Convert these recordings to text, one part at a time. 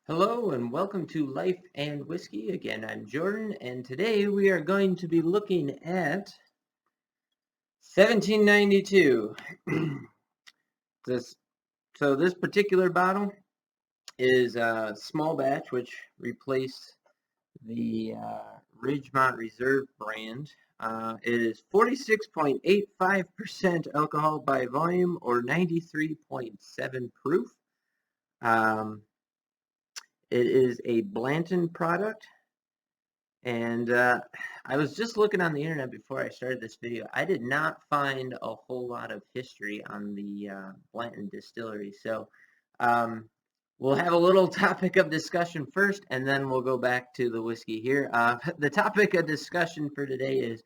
Hello and welcome to Life and Whiskey. Again, I'm Jordan, and today we are going to be looking at 1792. this this particular bottle is a small batch, which replaced the Ridgemont Reserve brand. It is 46.85% alcohol by volume, or 93.7 proof. Um, it is a Blanton product. And I was just looking on the internet before I started this video. I did not find a whole lot of history on the Blanton Distillery. So um, we'll have a little topic of discussion first, and then we'll go back to the whiskey here. The topic of discussion for today is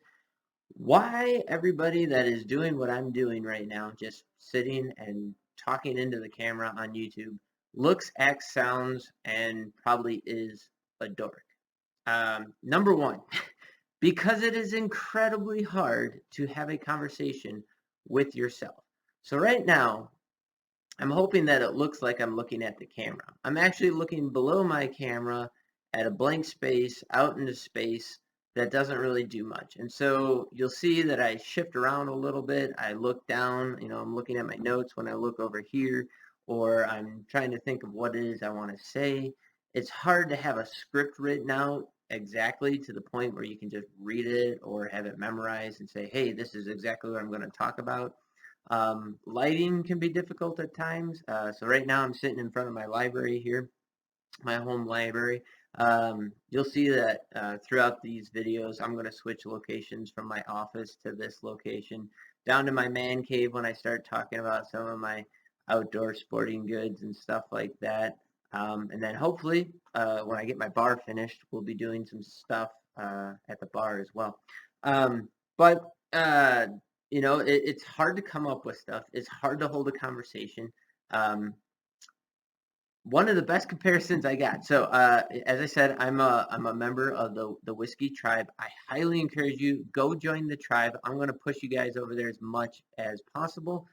why everybody that is doing what I'm doing right now, just sitting and talking into the camera on YouTube, looks, acts, sounds, and probably is a dork. Number one, because it is incredibly hard to have a conversation with yourself. So right now, I'm hoping that it looks like I'm looking at the camera. I'm actually looking below my camera at a blank space out into space that doesn't really do much. And so you'll see that I shift around a little bit. I look down, I'm looking at my notes when I look over here, or I'm trying to think of what it is I want to say. It's hard to have a script written out exactly to the point where you can just read it or have it memorized and say, hey, this is exactly what I'm going to talk about. Lighting can be difficult at times. So right now I'm sitting in front of my library here, my home library. You'll see that throughout these videos, I'm going to switch locations from my office to this location, down to my man cave when I start talking about some of my outdoor sporting goods and stuff like that. And then hopefully, when I get my bar finished, we'll be doing some stuff at the bar as well. But it's hard to come up with stuff. It's hard to hold a conversation. Um, One of the best comparisons I got. So, as I said, I'm a member of the Whiskey Tribe. I highly encourage you, go join the tribe. I'm going to push you guys over there as much as possible.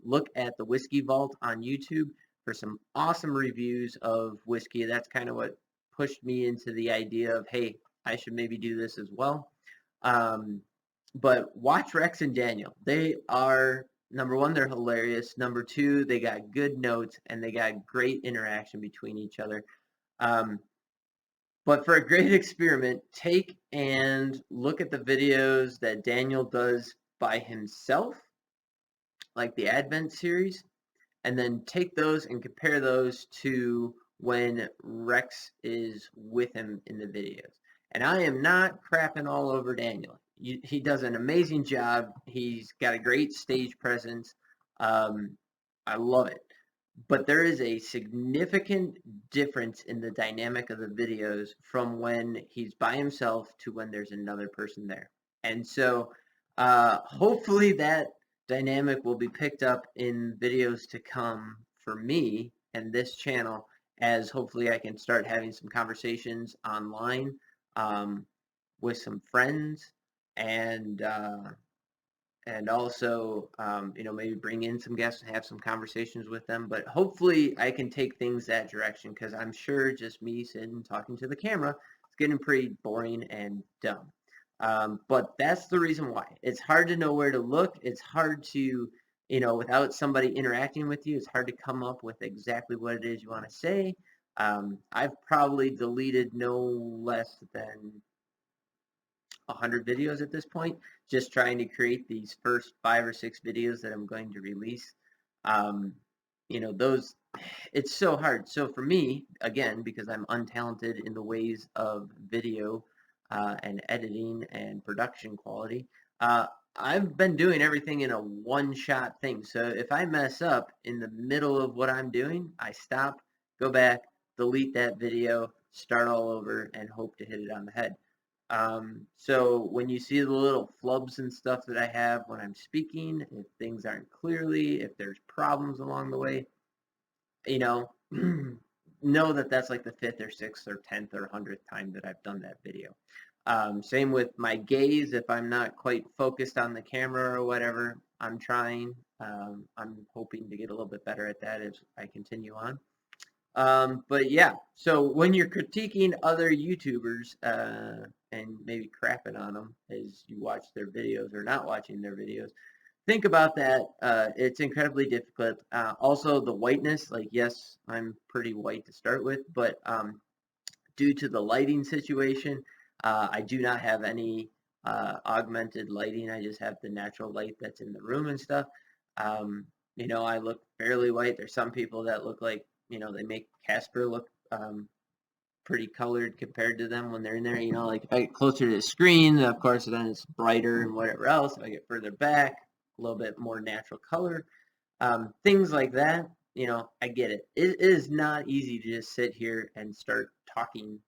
Look at the Whiskey Vault on YouTube for some awesome reviews of whiskey. That's kind of what pushed me into the idea of, hey, I should maybe do this as well. Um, but watch Rex and Daniel. They are, number one, they're hilarious. Number two, they got good notes and they got great interaction between each other. Um, but for a great experiment, take and look at the videos that Daniel does by himself, like the Advent series, and then take those and compare those to when Rex is with him in the videos. And I am not crapping all over Daniel. He does an amazing job. He's got a great stage presence. Um, I love it. But there is a significant difference in the dynamic of the videos from when he's by himself to when there's another person there. And so hopefully that dynamic will be picked up in videos to come for me and this channel, as hopefully I can start having some conversations online um, with some friends and also maybe bring in some guests and have some conversations with them. But hopefully I can take things that direction, because I'm sure just me sitting talking to the camera is getting pretty boring and dumb. But that's the reason why. It's hard to know where to look. It's hard to, without somebody interacting with you, it's hard to come up with exactly what it is you want to say. I've probably deleted no less than 100 videos at this point, just trying to create these first 5 or 6 videos that I'm going to release. Um, those, it's so hard. So for me, again, because I'm untalented in the ways of video and editing and production quality, I've been doing everything in a one-shot thing. So if I mess up in the middle of what I'm doing, I stop, go back, delete that video, start all over, and hope to hit it on the head. So when you see the little flubs and stuff that I have when I'm speaking, if things aren't clearly, if there's problems along the way, you know, know that that's like the 5th or 6th or 10th or 100th time that I've done that video. Same with my gaze. If I'm not quite focused on the camera or whatever, I'm trying. I'm hoping to get a little bit better at that as I continue on. But yeah, so when you're critiquing other YouTubers and maybe crapping on them as you watch their videos or not watching their videos, think about that. It's incredibly difficult. Also, the whiteness, like, yes, I'm pretty white to start with, but due to the lighting situation, I do not have any augmented lighting. I just have the natural light that's in the room and stuff. Um, I look fairly white. There's some people that look like, they make Casper look pretty colored compared to them when they're in there. Like if I get closer to the screen, of course, then it's brighter and whatever else. If I get further back, a little bit more natural color. Things like that. I get it. It is not easy to just sit here and start talking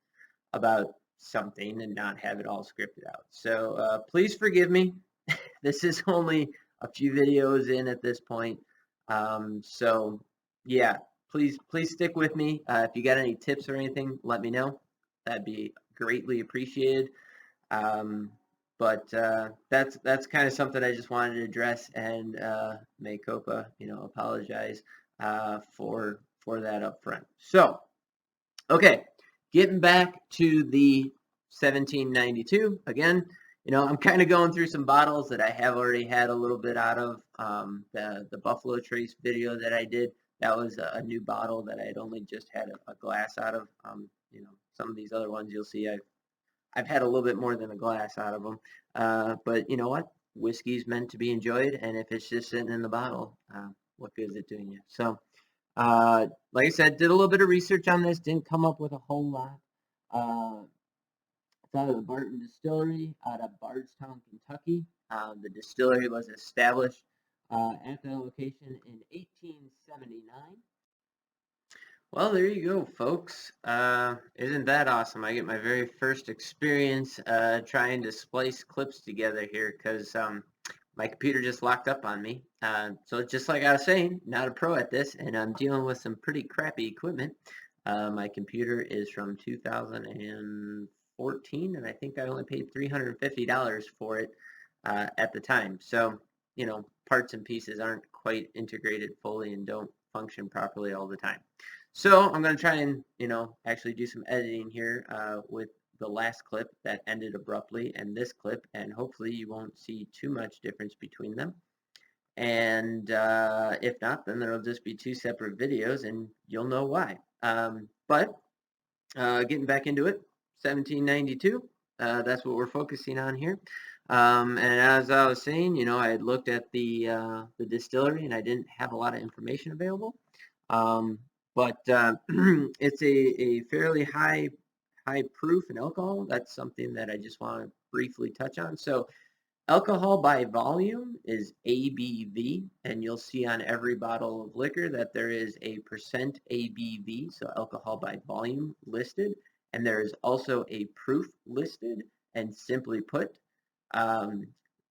about something and not have it all scripted out. So please forgive me. This is only a few videos in at this point. So yeah, please stick with me. If you got any tips or anything, let me know. That'd be greatly appreciated. Um, but that's kind of something I just wanted to address and make Copa, apologize for that up front. So okay, getting back to the 1792 again. I'm kind of going through some bottles that I have already had a little bit out of. The Buffalo Trace video that I did, that was a new bottle that I had only just had a glass out of. Some of these other ones you'll see I've had a little bit more than a glass out of them. But you know what? Whiskey's meant to be enjoyed, and if it's just sitting in the bottle, what good is it doing you? So, like I said, did a little bit of research on this, didn't come up with a whole lot. It's out of the Barton Distillery out of Bardstown, Kentucky. The distillery was established at that location in 1879. Well, there you go, folks. Isn't that awesome? I get my very first experience trying to splice clips together here because my computer just locked up on me. So just like I was saying, not a pro at this, and I'm dealing with some pretty crappy equipment. My computer is from 2014, and I think I only paid $350 for it at the time. So, parts and pieces aren't quite integrated fully and don't function properly all the time. So I'm going to try and, actually do some editing here with the last clip that ended abruptly and this clip, and hopefully you won't see too much difference between them. And if not, then there'll just be two separate videos and you'll know why. But getting back into it, 1792, that's what we're focusing on here. And as I was saying, I had looked at the distillery and I didn't have a lot of information available. But it's a fairly high proof in alcohol. That's something that I just want to briefly touch on. So alcohol by volume is ABV, and you'll see on every bottle of liquor that there is a percent ABV, so alcohol by volume listed, and there is also a proof listed. And simply put,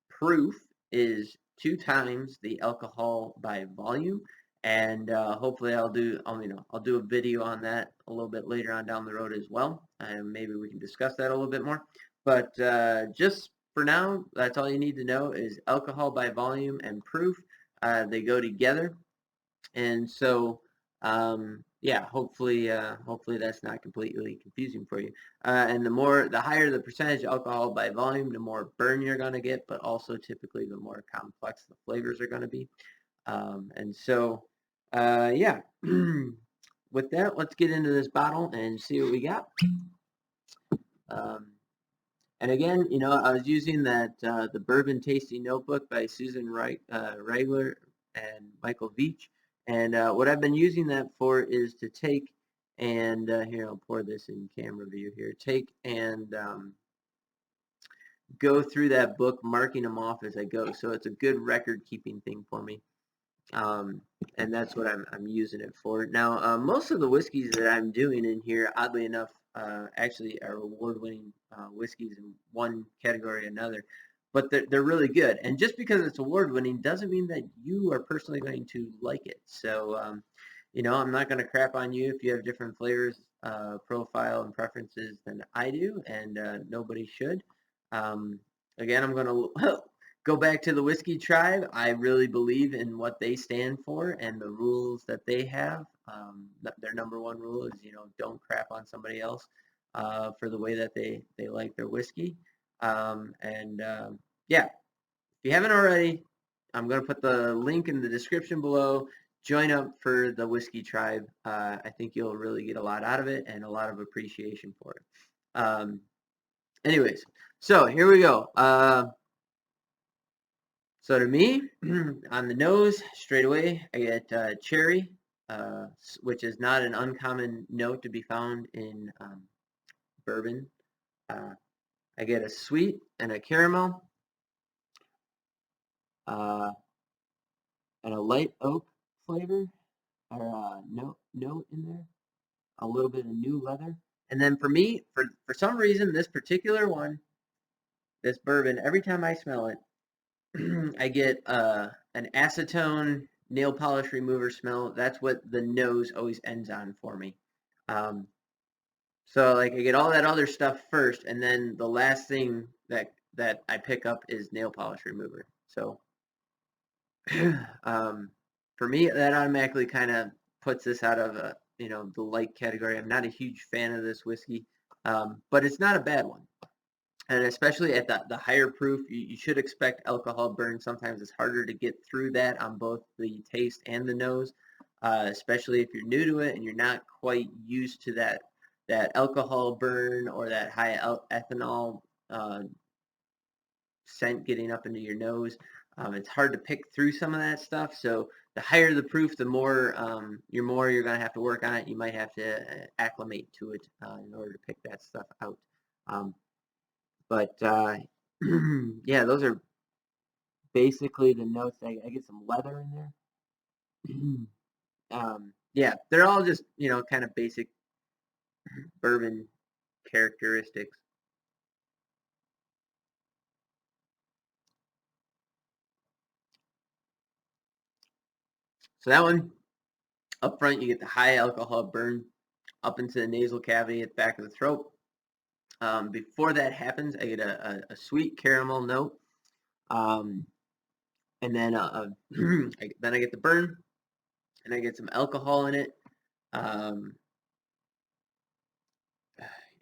proof is 2 times the alcohol by volume. And hopefully I'll do a video on that a little bit later on down the road as well, and maybe we can discuss that a little bit more. But just for now, that's all you need to know is alcohol by volume and proof. They go together, and so yeah, hopefully that's not completely confusing for you. And the higher the percentage alcohol by volume, the more burn you're going to get, but also typically the more complex the flavors are going to be. And so yeah, with that, let's get into this bottle and see what we got. And again, I was using that the Bourbon Tasting Notebook by Susan Reigler and Michael Veach. And what I've been using that for is to take and here, I'll pour this in camera view here. Take and go through that book, marking them off as I go. So it's a good record keeping thing for me. And that's what I'm using it for. Now, most of the whiskeys that I'm doing in here, oddly enough, actually are award-winning whiskeys in one category or another, but they're really good. And just because it's award-winning doesn't mean that you are personally going to like it. So, I'm not going to crap on you if you have different flavors, profile, and preferences than I do, and nobody should. Again, I'm going to go back to the Whiskey Tribe. I really believe in what they stand for and the rules that they have. Their number one rule is, don't crap on somebody else for the way that they like their whiskey. Yeah, if you haven't already, I'm going to put the link in the description below. Join up for the Whiskey Tribe. I think you'll really get a lot out of it and a lot of appreciation for it. Anyways, so here we go. So to me, on the nose, straight away, I get cherry, which is not an uncommon note to be found in bourbon. I get a sweet and a caramel, and a light oak flavor, or note in there. A little bit of new leather. And then for me, for some reason, this particular one, this bourbon, every time I smell it, I get an acetone nail polish remover smell. That's what the nose always ends on for me. So like I get all that other stuff first, and then the last thing that I pick up is nail polish remover. So for me, that automatically kind of puts this out of the light category. I'm not a huge fan of this whiskey, but it's not a bad one. And especially at the higher proof, you should expect alcohol burn. Sometimes it's harder to get through that on both the taste and the nose, especially if you're new to it and you're not quite used to that alcohol burn or that high ethanol scent getting up into your nose. It's hard to pick through some of that stuff. So the higher the proof, the more you're going to have to work on it. You might have to acclimate to it in order to pick that stuff out. But yeah, those are basically the notes. I get some leather in there. Yeah, they're all just kind of basic bourbon characteristics. So that one up front, you get the high alcohol burn up into the nasal cavity at the back of the throat. Before that happens, I get a sweet caramel note, and then then I get the burn, and I get some alcohol in it.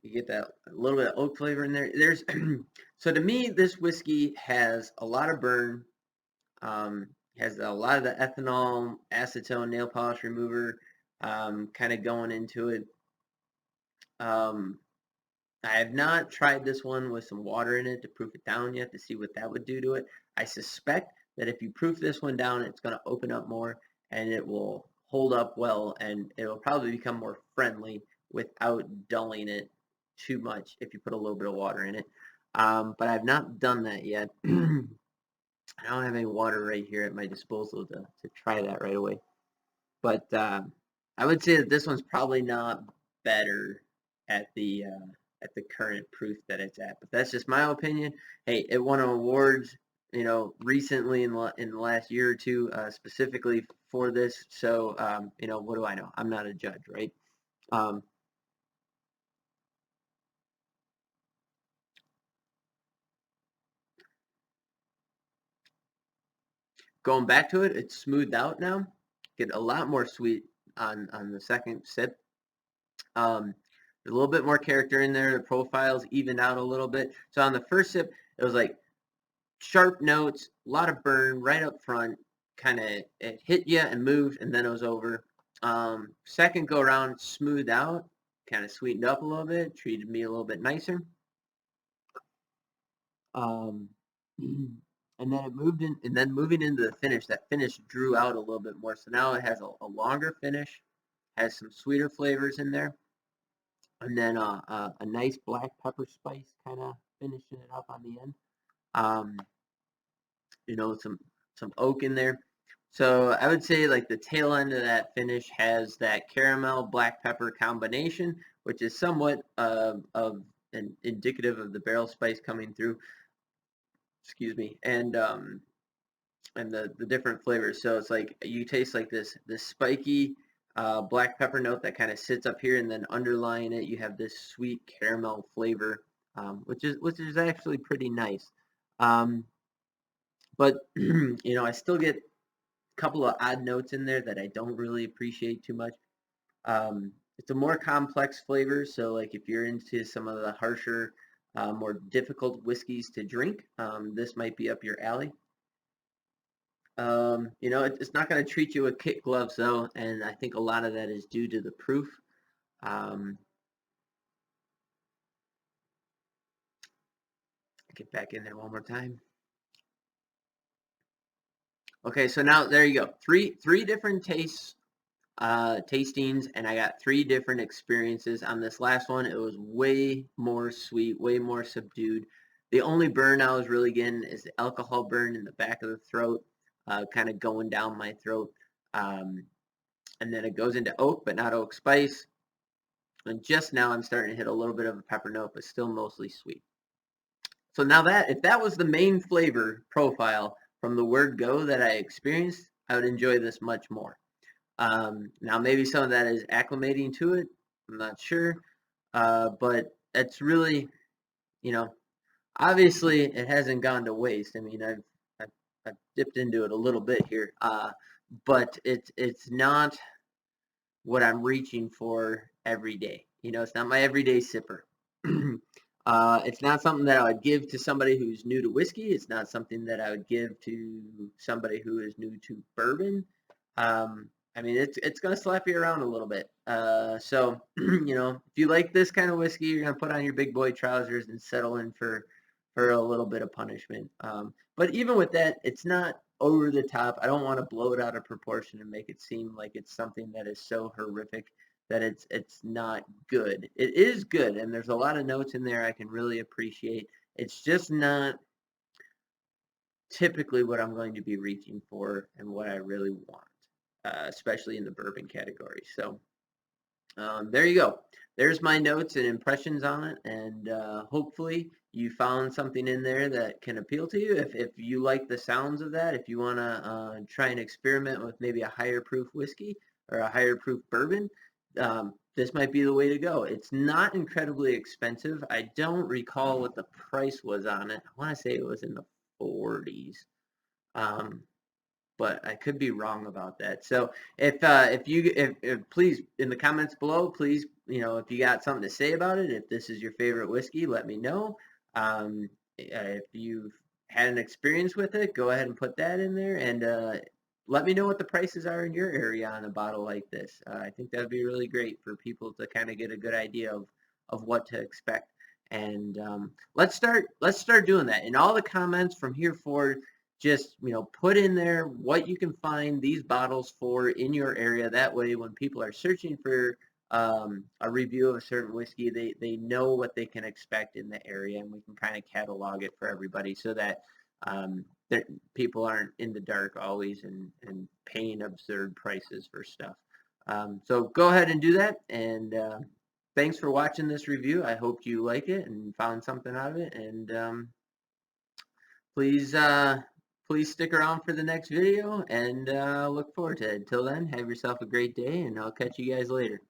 You get that a little bit of oak flavor in there. There's so to me, this whiskey has a lot of burn, has a lot of the ethanol, acetone, nail polish remover, kind of going into it. I have not tried this one with some water in it to proof it down yet to see what that would do to it. I suspect that if you proof this one down, it's going to open up more and it will hold up well, and it will probably become more friendly without dulling it too much if you put a little bit of water in it. But I've not done that yet. I don't have any water right here at my disposal to try that right away. But I would say that this one's probably not better at the current proof that it's at. But that's just my opinion. Hey, it won awards, recently in the last year or two, specifically for this. So, what do I know? I'm not a judge, right? Going back to it, it's smoothed out now. Get a lot more sweet on the second sip. There's a little bit more character in there. The profiles evened out a little bit. So on the first sip, it was like sharp notes, a lot of burn right up front. Kind of it hit you and moved, and then it was over. Second go around, smoothed out, kind of sweetened up a little bit, treated me a little bit nicer. Um, and then it moved in, and then moving into the finish, that finish drew out a little bit more. So now it has a longer finish, has some sweeter flavors in there, and then a nice black pepper spice kind of finishing it up on the end. Um, some oak in there. So I would say like the tail end of that finish has that caramel black pepper combination, which is somewhat of an indicative of the barrel spice coming through. Excuse me, and the different flavors. So it's like you taste like this spiky black pepper note that kind of sits up here, and then underlying it you have this sweet caramel flavor, which is actually pretty nice. But I still get a couple of odd notes in there that I don't really appreciate too much. It's a more complex flavor, so like if you're into some of the harsher, more difficult whiskeys to drink, this might be up your alley. It's not going to treat you with kit gloves though, and I think a lot of that is due to the proof. Um, get back in there one more time. Okay, so now there you go. Three different tastings, and I got 3 different experiences. On this last one, it was way more sweet, way more subdued. The only burn I was really getting is the alcohol burn in the back of the throat, kind of going down my throat. And then it goes into oak, but not oak spice. And just now I'm starting to hit a little bit of a pepper note, but still mostly sweet. So now that, if that was the main flavor profile from the word go that I experienced, I would enjoy this much more. Now maybe some of that is acclimating to it. I'm not sure. But it's really, obviously it hasn't gone to waste. I mean, I've dipped into it a little bit here. But it's not what I'm reaching for every day. It's not my everyday sipper. It's not something that I would give to somebody who's new to whiskey. It's not something that I would give to somebody who is new to bourbon. I mean, it's going to slap you around a little bit. So, if you like this kind of whiskey, you're going to put on your big boy trousers and settle in for a little bit of punishment. But even with that, it's not over the top. I don't want to blow it out of proportion and make it seem like it's something that is so horrific that it's not good. It is good, and there's a lot of notes in there I can really appreciate. It's just not typically what I'm going to be reaching for and what I really want, especially in the bourbon category. So there you go. There's my notes and impressions on it, and hopefully you found something in there that can appeal to you. If you like the sounds of that, if you want to try and experiment with maybe a higher proof whiskey or a higher proof bourbon, this might be the way to go. It's not incredibly expensive. I don't recall what the price was on it. I want to say it was in the 40s. But I could be wrong about that. So if please in the comments below, please, if you got something to say about it, if this is your favorite whiskey, let me know. If you've had an experience with it, go ahead and put that in there, and let me know what the prices are in your area on a bottle like this. I think that'd be really great for people to kind of get a good idea of what to expect. And let's start doing that in all the comments from here forward. Just put in there what you can find these bottles for in your area. That way when people are searching for a review of a certain whiskey, they know what they can expect in the area, and we can kind of catalog it for everybody so that people aren't in the dark always and paying absurd prices for stuff. So go ahead and do that, and thanks for watching this review. I hope you like it and found something out of it, and please stick around for the next video, and look forward to it. Until then, have yourself a great day, and I'll catch you guys later.